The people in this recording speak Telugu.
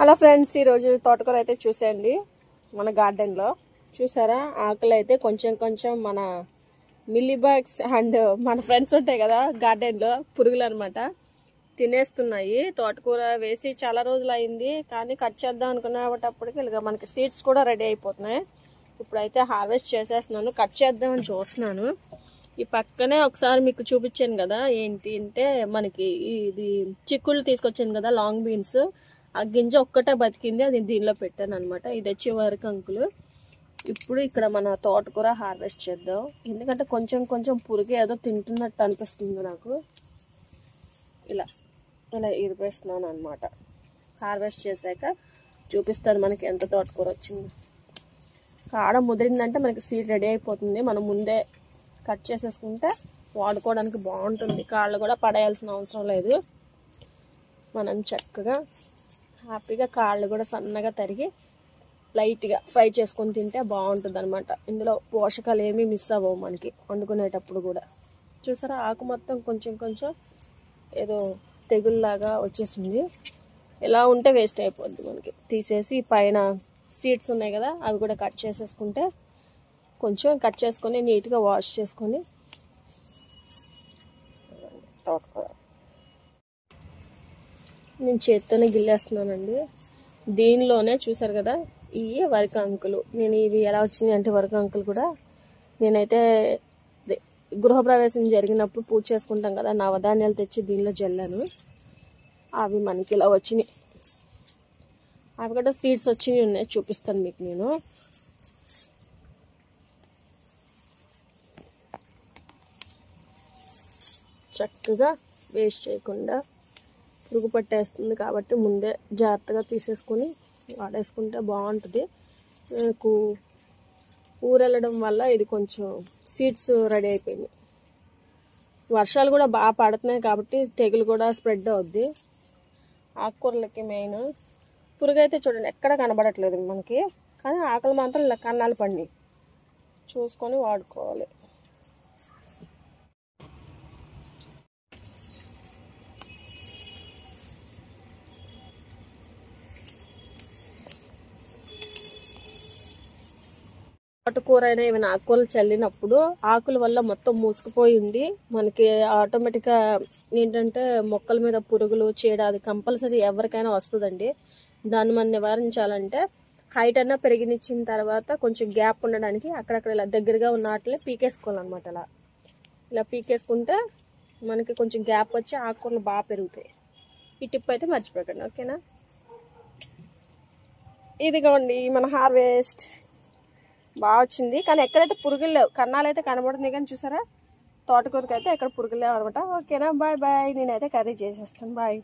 హలో ఫ్రెండ్స్, ఈరోజు తోటకూర అయితే చూసేయండి. మన గార్డెన్లో చూసారా, ఆకులు అయితే కొంచెం కొంచెం మన మిల్లీ బగ్స్ అండ్ మన ఫ్రెండ్స్ ఉంటాయి కదా గార్డెన్లో, పురుగులు అనమాట, తినేస్తున్నాయి. తోటకూర వేసి చాలా రోజులు అయింది, కానీ కట్ చేద్దాం అనుకునేటప్పటికి ఇలాగ మనకి సీడ్స్ కూడా రెడీ అయిపోతున్నాయి. ఇప్పుడైతే హార్వెస్ట్ చేసేస్తున్నాను, కట్ చేద్దామని చూస్తున్నాను. ఈ పక్కనే ఒకసారి మీకు చూపించాను కదా, ఏంటి అంటే మనకి ఇది చిక్కుళ్ళు తీసుకొచ్చాను కదా, లాంగ్ బీన్స్. ఆ గింజ ఒక్కటే బతికింది, అది దీనిలో పెట్టాను అనమాట. ఇది వచ్చే వరకు అంకులు. ఇప్పుడు ఇక్కడ మన తోటకూర హార్వెస్ట్ చేద్దాం, ఎందుకంటే కొంచెం కొంచెం పురుగు ఏదో తింటున్నట్టు అనిపిస్తుంది నాకు. ఇలా ఇలా ఇరిపేస్తున్నాను అనమాట. హార్వెస్ట్ చేశాక చూపిస్తాను మనకి ఎంత తోటకూర వచ్చింది. కాడ ముదిరిందంటే మనకి సీడ్ రెడీ అయిపోతుంది. మనం ముందే కట్ చేసేసుకుంటే వాడుకోవడానికి బాగుంటుంది. కాళ్ళు కూడా పడేయాల్సిన అవసరం లేదు. మనం చక్కగా హ్యాపీగా కాళ్ళు కూడా సన్నగా తరిగి లైట్గా ఫ్రై చేసుకొని తింటే బాగుంటుంది అనమాట. ఇందులో పోషకాలు ఏమీ మిస్ అవ్వవు మనకి వండుకునేటప్పుడు కూడా. చూసారా, ఆకు మొత్తం కొంచెం కొంచెం ఏదో తెగుల్లాగా వచ్చేసింది. ఇలా ఉంటే వేస్ట్ అయిపోద్ది మనకి. తీసేసి పైన సీడ్స్ ఉన్నాయి కదా, అవి కూడా కట్ చేసేసుకుంటే, కొంచెం కట్ చేసుకొని నీట్గా వాష్ చేసుకొని తోటకూర నేను చేత్తోనే గిల్లేస్తున్నానండి. దీనిలోనే చూసారు కదా ఇవి వరికి అంకులు. నేను ఇవి ఎలా వచ్చినాయి అంటే, వరికి అంకులు కూడా నేనైతే గృహప్రవేశం జరిగినప్పుడు పూజ చేసుకుంటాం కదా, నవధాన్యాలు తెచ్చి దీనిలో జల్లాను. అవి మనకి ఇలా వచ్చినాయి. అవి కూడా సీడ్స్ వచ్చినాయి ఉన్నాయి, చూపిస్తాను మీకు నేను. చక్కగా వేస్ట్ చేయకుండా, పురుగు పట్టేస్తుంది కాబట్టి ముందే జాగ్రత్తగా తీసేసుకొని వాడేసుకుంటే బాగుంటుంది. నాకు ఊరెళ్ళడం వల్ల ఇది కొంచెం సీడ్స్ రెడీ అయిపోయింది. వర్షాలు కూడా బాగా పడుతున్నాయి కాబట్టి తెగులు కూడా స్ప్రెడ్ అవుద్ది ఆకుకూరలకి. మెయిన్ పురుగు అయితే చూడండి ఎక్కడ కనబడట్లేదు మనకి, కానీ ఆకులు మాత్రం ఇలా కన్నాలు పండి చూసుకొని వాడుకోవాలి. తోటకూర అయినా ఏమైనా ఆకుకూరలు చల్లినప్పుడు ఆకుల వల్ల మొత్తం మూసుకుపోయి ఉండి మనకి ఆటోమేటిక్గా ఏంటంటే మొక్కల మీద పురుగులు చీడ అది కంపల్సరీ ఎవరికైనా వస్తుందండి. దాన్ని మనం నివారించాలంటే హైట్ అన్నా పెరిగినిచ్చిన తర్వాత కొంచెం గ్యాప్ ఉండడానికి అక్కడక్కడ ఇలా దగ్గరగా ఉన్న వాటిని పీకేసుకోవాలన్నమాట. ఇలా పీకేసుకుంటే మనకి కొంచెం గ్యాప్ వచ్చి ఆకుకూరలు బాగా పెరుగుతాయి. ఈ టిప్ అయితే మర్చిపోకండి, ఓకేనా. ఇదిగోండి మన హార్వెస్ట్ బాగా వచ్చింది, కానీ ఎక్కడైతే పురుగులు లేవు, కన్నాలు అయితే కనబడుతుంది కానీ చూసారా, తోటకూరకైతే ఎక్కడ పురుగులు లేవు అనమాట. ఓకేనా, బాయ్ బాయ్. నేనైతే కర్రీ చేసేస్తాను, బాయ్.